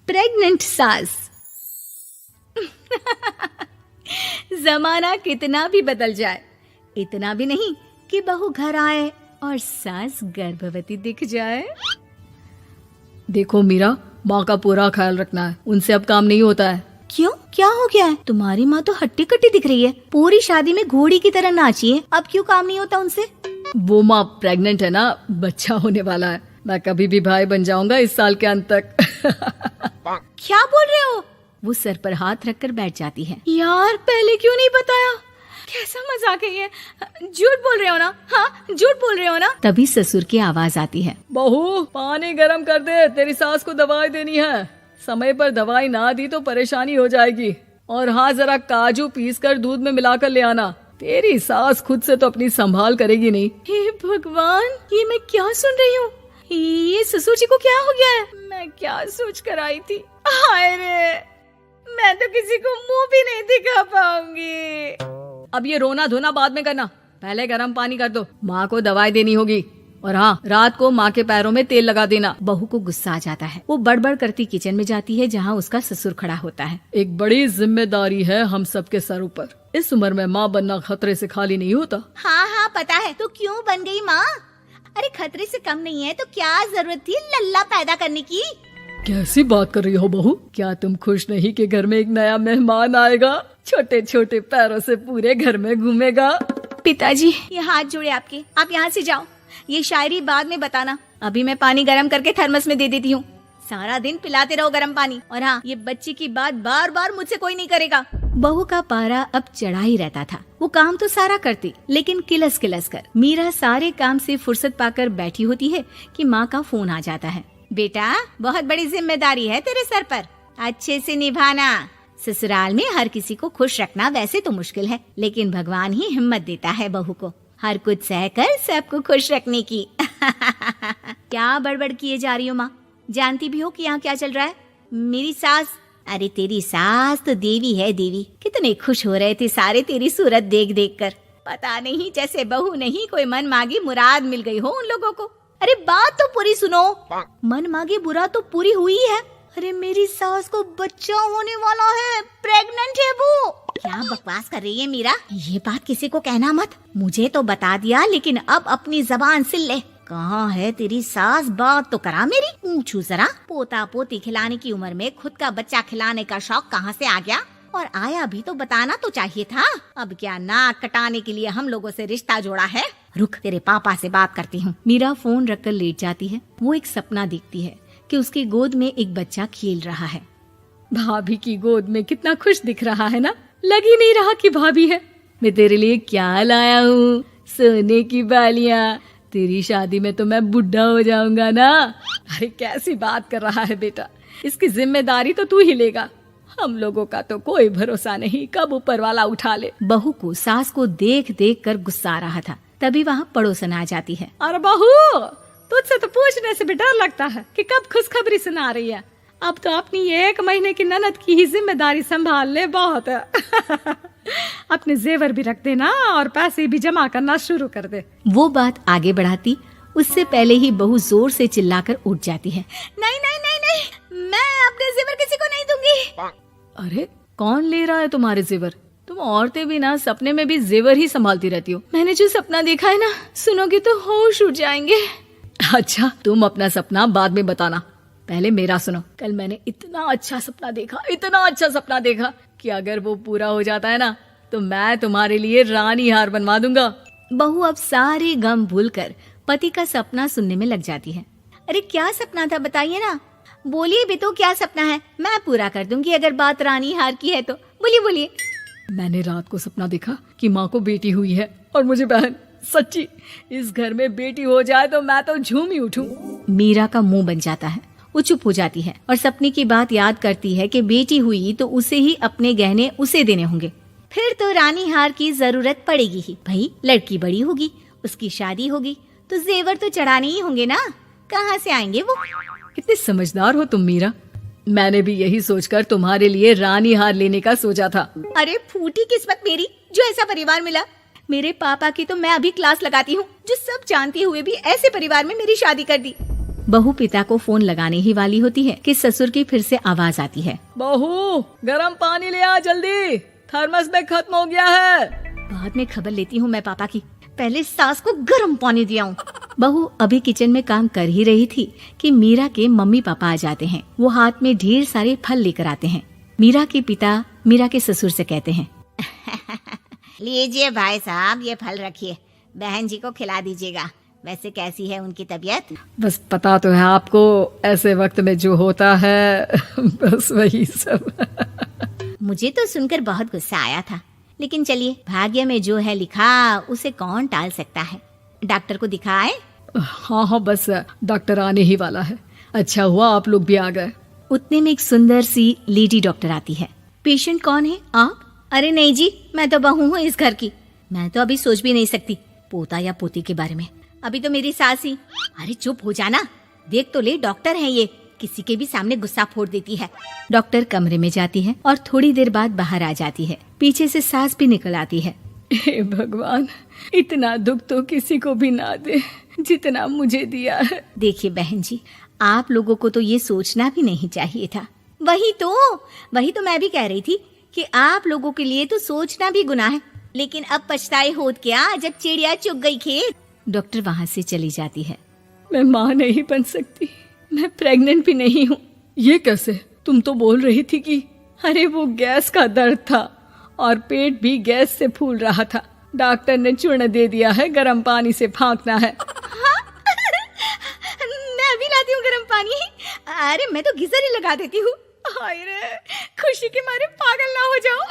Pregnant सास। जमाना कितना भी बदल जाए, इतना भी नहीं कि बहू घर आए और सास गर्भवती दिख जाए। देखो मीरा, माँ का पूरा ख्याल रखना है, उनसे अब काम नहीं होता है। क्यों, क्या हो गया है? तुम्हारी माँ तो हट्टी कट्टी दिख रही है, पूरी शादी में घोड़ी की तरह नाची है, अब क्यों काम नहीं होता उनसे? वो माँ प्रेग्नेंट है ना, बच्चा होने वाला है। मैं कभी भी भाई बन जाऊंगा इस साल के अंत तक। क्या बोल रहे हो? वो सर पर हाथ रखकर बैठ जाती है। यार, पहले क्यों नहीं बताया? कैसा मजाक है ये? झूठ बोल रहे हो ना? हाँ, झूठ बोल रहे हो ना? तभी ससुर की आवाज आती है। बहू, पानी गरम कर दे, तेरी सास को दवाई देनी है। समय पर दवाई ना दी तो परेशानी हो जाएगी। और हाँ, जरा काजू पीस कर दूध में मिलाकर ले आना। तेरी सास खुद से तो अपनी संभाल करेगी नहीं। हे भगवान, ये मैं क्या सुन रही हूँ? ये ससुर जी को क्या हो गया है? मैं क्या सोच कर आई थी? हाय रे, मैं तो किसी को मुंह भी नहीं दिखा पाऊंगी। अब ये रोना धोना बाद में करना, पहले गर्म पानी कर दो। माँ को दवाई देनी होगी। और हाँ, रात को माँ के पैरों में तेल लगा देना। बहू को गुस्सा आ जाता है। वो बड़बड़ करती किचन में जाती है जहाँ उसका ससुर खड़ा होता है। एक बड़ी जिम्मेदारी है हम सबके सर ऊपर। इस उम्र में माँ बनना खतरे से खाली नहीं होता। हाँ हाँ, पता है। तो क्यों बन गई माँ? अरे खतरे से कम नहीं है तो क्या जरूरत थी लल्ला पैदा करने की? कैसी बात कर रही हो बहू? क्या तुम खुश नहीं कि घर में एक नया मेहमान आएगा, छोटे छोटे पैरों से पूरे घर में घूमेगा? पिताजी, ये हाथ जोड़े आपके, आप यहाँ से जाओ। ये शायरी बाद में बताना, अभी मैं पानी गरम करके थर्मस में दे देती हूँ। सारा दिन पिलाते रहो गरम पानी। और हाँ, ये बच्ची की बात बार बार मुझसे कोई नहीं करेगा। बहू का पारा अब चढ़ा ही रहता था। वो काम तो सारा करती, लेकिन किलस किलस कर। मीरा सारे काम से फुर्सत पाकर बैठी होती है कि माँ का फोन आ जाता है। बेटा, बहुत बड़ी जिम्मेदारी है तेरे सर पर, अच्छे से निभाना। ससुराल में हर किसी को खुश रखना वैसे तो मुश्किल है, लेकिन भगवान ही हिम्मत देता है बहू को हर कुछ सहकर सबको खुश रखने की। क्या बड़बड़ किए जा रही हो माँ? जानती भी हो कि यहाँ क्या चल रहा है? मेरी सास, अरे तेरी सास तो देवी है देवी। कितने खुश हो रहे थे सारे तेरी सूरत देख देख कर। पता नहीं जैसे बहू नहीं कोई मन मांगी मुराद मिल गई हो उन लोगों को। अरे बात तो पूरी सुनो। मन मांगी मुराद तो पूरी हुई है। अरे मेरी सास को बच्चा होने वाला है, प्रेग्नेंट है वो। क्या बकवास कर रही है मीरा? ये बात किसी को कहना मत। मुझे तो बता दिया, लेकिन अब अपनी जबान सिल ले। कहाँ है तेरी सास? बात तो करा मेरी। पूछू जरा, पोता पोती खिलाने की उम्र में खुद का बच्चा खिलाने का शौक कहाँ से आ गया? और आया भी तो बताना तो चाहिए था। अब क्या नाक कटाने के लिए हम लोगों से रिश्ता जोड़ा है? रुक, तेरे पापा से बात करती हूँ। मीरा फोन रखकर लेट जाती है। वो एक सपना देखती है कि उसकी गोद में एक बच्चा खेल रहा है। भाभी की गोद में कितना खुश दिख रहा है ना, लग ही नहीं रहा कि भाभी है। मैं तेरे लिए क्या लाया हूँ, सोने की बालियाँ। तेरी शादी में तो मैं बुढ़ा हो जाऊंगा ना। अरे कैसी बात कर रहा है बेटा, इसकी जिम्मेदारी तो तू ही लेगा। हम लोगों का तो कोई भरोसा नहीं, कब ऊपर वाला उठा ले। बहू को सास को देख देख कर गुस्सा आ रहा था। तभी वहाँ पड़ोसन आ जाती है। अरे बहू, तुझसे तो पूछने से भी डर लगता है कि कब खुशखबरी सुना रही है। अब तो अपनी 1 महीने की ननद की ही जिम्मेदारी संभाल ले, बहुत है। अपने जेवर भी रख देना और पैसे भी जमा करना शुरू कर दे। वो बात आगे बढ़ाती उससे पहले ही बहू जोर से चिल्लाकर उठ जाती है। नहीं नहीं नहीं नहीं, मैं अपने जेवर किसी को नहीं दूंगी। अरे कौन ले रहा है तुम्हारे जेवर? तुम औरतें भी ना सपने में भी जेवर ही संभालती रहती हो। मैंने जो सपना देखा है ना, सुनोगे तो होश उड़ जाएंगे। अच्छा, तुम अपना सपना बाद में बताना, पहले मेरा सुनो। कल मैंने इतना अच्छा सपना देखा, इतना अच्छा सपना देखा कि अगर वो पूरा हो जाता है ना तो मैं तुम्हारे लिए रानी हार बनवा दूंगा। बहू अब सारे गम भूलकर पति का सपना सुनने में लग जाती है। अरे क्या सपना था, बताइए ना। बोलिए भी तो, क्या सपना है? मैं पूरा कर दूंगी अगर बात रानी हार की है तो। बोलिए बोलिए। मैंने रात को सपना देखा कि माँ को बेटी हुई है और मुझे बहन। सच्ची, इस घर में बेटी हो जाए तो मैं तो झूम ही उठूं। मीरा का मुंह बन जाता है। वो चुप हो जाती है और सपने की बात याद करती है कि बेटी हुई तो उसे ही अपने गहने उसे देने होंगे। फिर तो रानी हार की जरूरत पड़ेगी ही। भाई, लड़की बड़ी होगी, उसकी शादी होगी तो जेवर तो चढ़ाने ही होंगे ना। कहाँ से आएंगे वो? कितने समझदार हो तुम मीरा। मैंने भी यही सोचकर तुम्हारे लिए रानी हार लेने का सोचा था। अरे फूटी किस्मत मेरी जो ऐसा परिवार मिला। मेरे पापा की तो मैं अभी क्लास लगाती हूँ, जो सब जानते हुए भी ऐसे परिवार में मेरी शादी कर दी। बहू पिता को फोन लगाने ही वाली होती है कि ससुर की फिर से आवाज आती है। बहू गरम पानी ले आ जल्दी, थर्मस में खत्म हो गया है। बाद में खबर लेती हूँ मैं पापा की, पहले सास को गर्म पानी दिया हूँ। बहू अभी किचन में काम कर ही रही थी कि मीरा के मम्मी पापा आ जाते हैं। वो हाथ में ढेर सारे फल लेकर आते हैं। मीरा के पिता मीरा के ससुर से कहते हैं, लीजिए भाई साहब, ये फल रखिए, बहन जी को खिला दीजिएगा। वैसे कैसी है उनकी तबीयत? बस पता तो है आपको, ऐसे वक्त में जो होता है बस वही सब। मुझे तो सुनकर बहुत गुस्सा आया था, लेकिन चलिए, भाग्य में जो है लिखा उसे कौन टाल सकता है। डॉक्टर को दिखाए? हाँ, बस डॉक्टर आने ही वाला है। अच्छा हुआ आप लोग भी आ गए। उतने में एक सुंदर सी लेडी डॉक्टर आती है। पेशेंट कौन है आप? अरे नहीं जी, मैं तो बहू हूँ इस घर की। मैं तो अभी सोच भी नहीं सकती पोता या पोती के बारे में। अभी तो मेरी सास ही। अरे चुप हो जाना, देख तो ले, डॉक्टर है ये, किसी के भी सामने गुस्सा फोड़ देती है। डॉक्टर कमरे में जाती है और थोड़ी देर बाद बाहर आ जाती है। पीछे से सास भी निकल आती है। हे भगवान, इतना दुख तो किसी को भी ना दे जितना मुझे दिया है। देखिए बहन जी, आप लोगों को तो ये सोचना भी नहीं चाहिए था। वही तो मैं भी कह रही थी कि आप लोगों के लिए तो सोचना भी गुनाह है, लेकिन अब पछताए होत क्या जब चिड़िया चुग गई खेत। डॉक्टर वहाँ से चली जाती है। मैं माँ नहीं बन सकती, मैं प्रेग्नेंट भी नहीं हूँ। ये कैसे? तुम तो बोल रही थी कि अरे वो गैस का दर्द था और पेट भी गैस से फूल रहा था। डॉक्टर ने चूर्ण दे दिया है, गर्म पानी से फाँकना है। हाँ? मैं अभी लाती हूँ गर्म पानी। अरे मैं तो गीजर ही लगा देती हूँ। हाय रे, खुशी के मारे पागल ना हो जाओ।